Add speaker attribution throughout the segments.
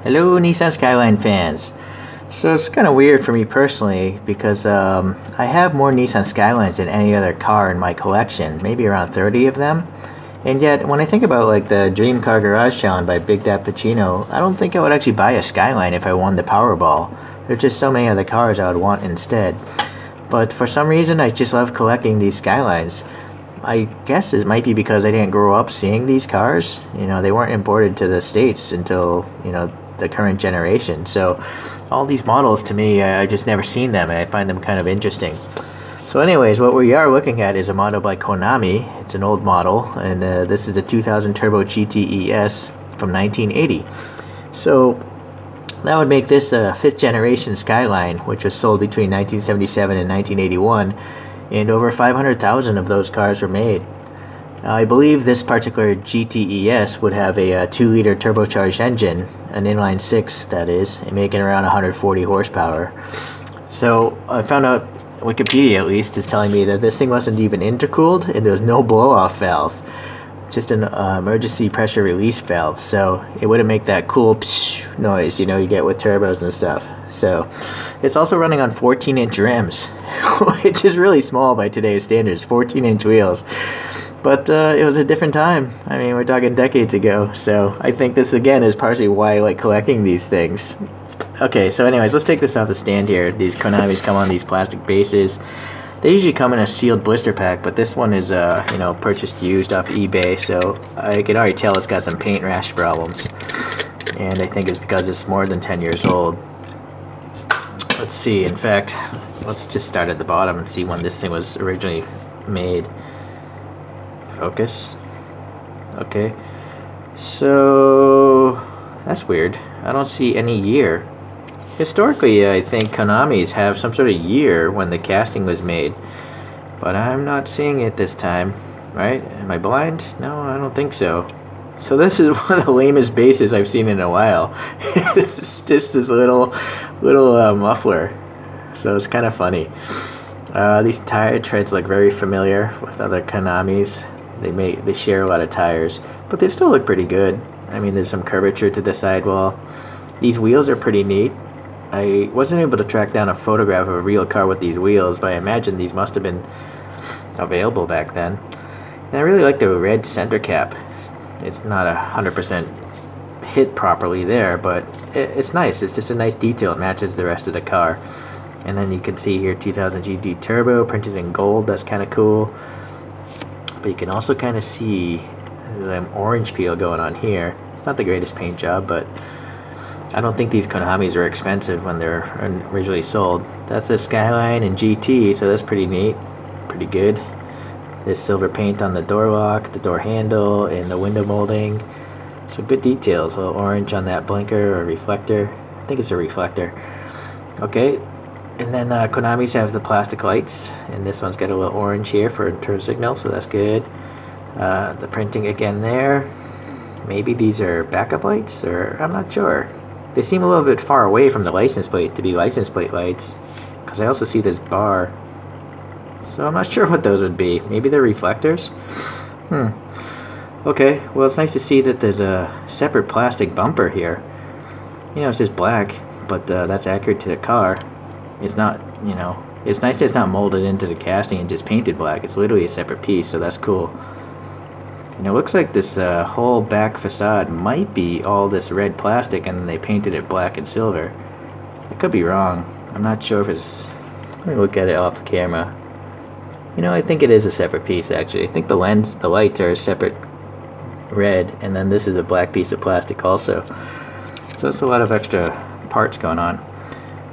Speaker 1: Hello Nissan Skyline fans. So it's kind of weird for me personally because I have more Nissan Skylines than any other car in my collection, maybe around 30 of them. And yet when I think about like the Dream Car Garage Challenge by Big Dad Pacino, I don't think I would actually buy a Skyline if I won the Powerball. There's just so many other cars I would want instead. But for some reason I just love collecting these Skylines. I guess it might be because I didn't grow up seeing these cars. You know, they weren't imported to the States until, the current generation. So all these models to me, I just never seen them and I find them kind of interesting. So anyways, what we are looking at is a model by Konami. It's an old model, and this is the 2000 Turbo GT-ES from 1980. So that would make this a 5th generation Skyline, which was sold between 1977 and 1981, and over 500,000 of those cars were made. I believe this particular GT-ES would have a 2-liter turbocharged engine, an inline 6 that is, and making around 140 horsepower. So I found out, Wikipedia at least is telling me that this thing wasn't even intercooled and there was no blow-off valve, just an emergency pressure release valve, so it wouldn't make that cool psh noise you get with turbos and stuff. So it's also running on 14-inch rims, which is really small by today's standards, 14-inch wheels. But it was a different time. I mean, we're talking decades ago, so I think this again is partially why I like collecting these things. Okay, so anyways, let's take this off the stand here. These Konamis come on these plastic bases. They usually come in a sealed blister pack, but this one is purchased used off eBay, so I can already tell it's got some paint rash problems. And I think it's because it's more than 10 years old. Let's see, in fact, let's just start at the bottom and see when this thing was originally made. Focus. Okay. So that's weird. I don't see any year. Historically, I think Konami's have some sort of year when the casting was made, but I'm not seeing it this time. Right? Am I blind? No, I don't think so. So this is one of the lamest bases I've seen in a while. It's just this little muffler. So it's kind of funny. These tire treads look very familiar with other Konamis. They share a lot of tires, but they still look pretty good. I mean, there's some curvature to the sidewall. These wheels are pretty neat. I wasn't able to track down a photograph of a real car with these wheels, but I imagine these must have been available back then. And I really like the red center cap. It's not 100% hit properly there, but it's nice. It's just a nice detail. It matches the rest of the car. And then you can see here 2000 GT Turbo printed in gold. That's kind of cool. But you can also kind of see the orange peel going on here. It's not the greatest paint job, but I don't think these Konamis are expensive when they're originally sold. That's a Skyline and GT, so that's pretty neat, pretty good. There's silver paint on the door lock, the door handle, and the window molding. So good details. A little orange on that blinker or reflector. I think it's a reflector. Okay. And then Konami's have the plastic lights, and this one's got a little orange here for turn signal, so that's good. The printing again there. Maybe these are backup lights, or I'm not sure. They seem a little bit far away from the license plate to be license plate lights, because I also see this bar. So I'm not sure what those would be. Maybe they're reflectors? Okay, well it's nice to see that there's a separate plastic bumper here. It's just black, but that's accurate to the car. It's not, it's nice that it's not molded into the casting and just painted black. It's literally a separate piece, so that's cool. And it looks like this whole back facade might be all this red plastic and then they painted it black and silver. I could be wrong. I'm not sure if it's... Let me look at it off camera. I think it is a separate piece, actually. I think the lights are a separate red, and then this is a black piece of plastic also. So it's a lot of extra parts going on.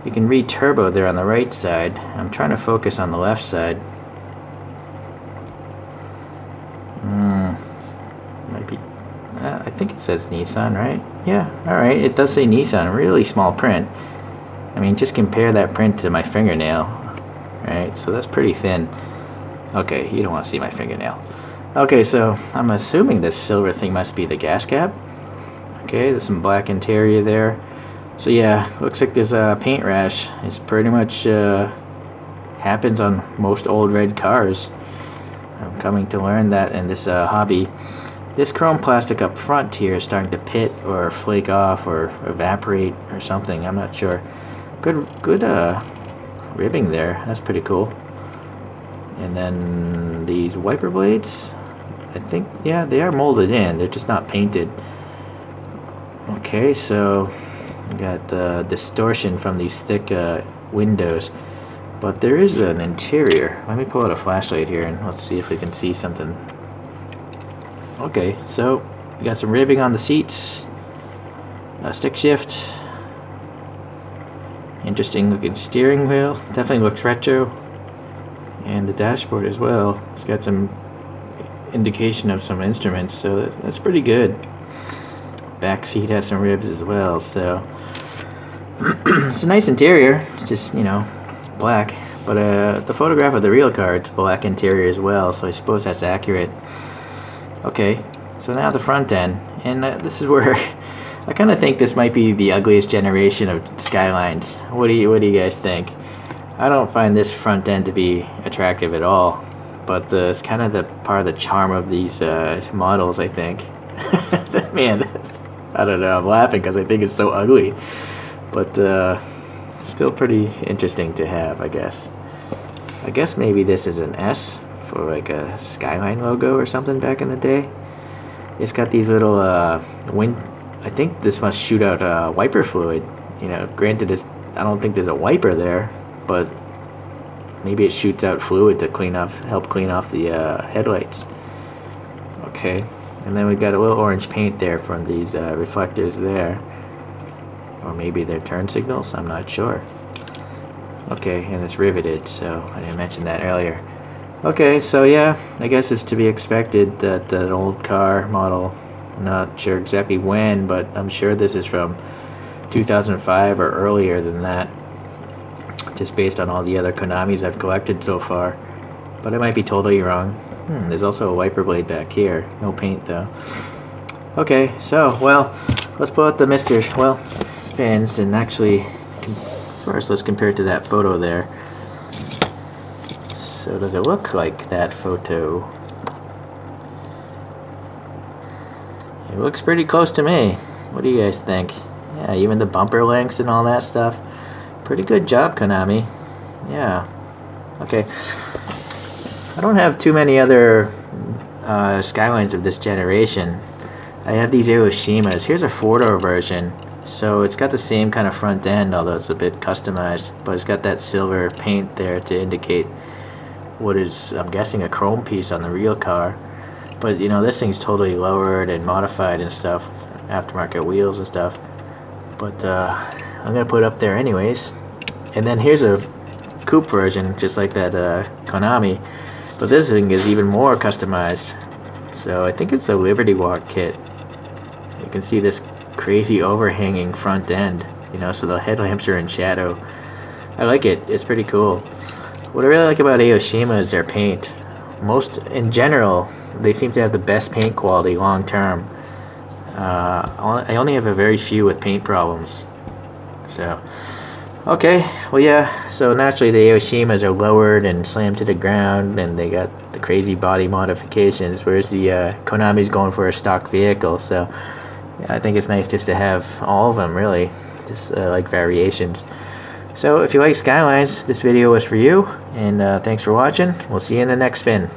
Speaker 1: You can read turbo there on the right side. I'm trying to focus on the left side. Might be. I think it says Nissan, right? Yeah, alright. It does say Nissan. Really small print. I mean, just compare that print to my fingernail. Right? So that's pretty thin. Okay, you don't want to see my fingernail. Okay, so I'm assuming this silver thing must be the gas cap. Okay, there's some black interior there. So yeah, looks like there's a paint rash. It's pretty much happens on most old red cars. I'm coming to learn that in this hobby. This chrome plastic up front here is starting to pit or flake off or evaporate or something. I'm not sure. Good ribbing there. That's pretty cool. And then these wiper blades, I think, yeah, they are molded in. They're just not painted. Okay, so we got distortion from these thick windows. But there is an interior. Let me pull out a flashlight here and let's see if we can see something. Okay, so we got some ribbing on the seats, a stick shift, interesting looking steering wheel, definitely looks retro, and the dashboard as well. It's got some indication of some instruments, so that's pretty good. Back seat has some ribs as well, so it's a nice interior. It's just, you know, black, but the photograph of the real car, it's black interior as well, so I suppose that's accurate. Okay, so now the front end, and this is where I kind of think this might be the ugliest generation of Skylines. What do you guys think? I don't find this front end to be attractive at all, but it's kind of the part of the charm of these models, I think. Man, I don't know, I'm laughing because I think it's so ugly, but still pretty interesting to have, I guess. I guess maybe this is an S for like a Skyline logo or something back in the day. It's got these little I think this must shoot out wiper fluid. You know, granted, I don't think there's a wiper there, but maybe it shoots out fluid to help clean off the headlights. Okay, and then we've got a little orange paint there from these reflectors there, or maybe they're turn signals. I'm not sure. Okay, and it's riveted, so I didn't mention that earlier. Okay, so yeah, I guess it's to be expected that an old car model, I'm not sure exactly when, but I'm sure this is from 2005 or earlier than that, just based on all the other Konamis I've collected so far, but I might be totally wrong. There's also a wiper blade back here, no paint though. Okay, so, well, let's pull out the spins, and actually, first let's compare it to that photo there. So does it look like that photo? It looks pretty close to me. What do you guys think? Yeah, even the bumper lengths and all that stuff. Pretty good job, Konami. Yeah. Okay. I don't have too many other Skylines of this generation. I have these Hiroshimas. Here's a 4-door version. So it's got the same kind of front end, although it's a bit customized. But it's got that silver paint there to indicate what is, I'm guessing, a chrome piece on the real car. But you know, this thing's totally lowered and modified and stuff, aftermarket wheels and stuff. But I'm gonna put it up there anyways. And then here's a coupe version, just like that Konami, but this thing is even more customized. So I think it's a Liberty Walk kit. You can see this crazy overhanging front end, you know, so the headlamps are in shadow. I like it. It's pretty cool. What I really like about Aoshima is their paint. In general, they seem to have the best paint quality long term. I only have a very few with paint problems. So, okay, well yeah, so naturally the Aoshimas are lowered and slammed to the ground, and they got the crazy body modifications, whereas the Konami's going for a stock vehicle. So yeah, I think it's nice just to have all of them, really, just like variations. So if you like Skylines, this video was for you, and thanks for watching. We'll see you in the next spin.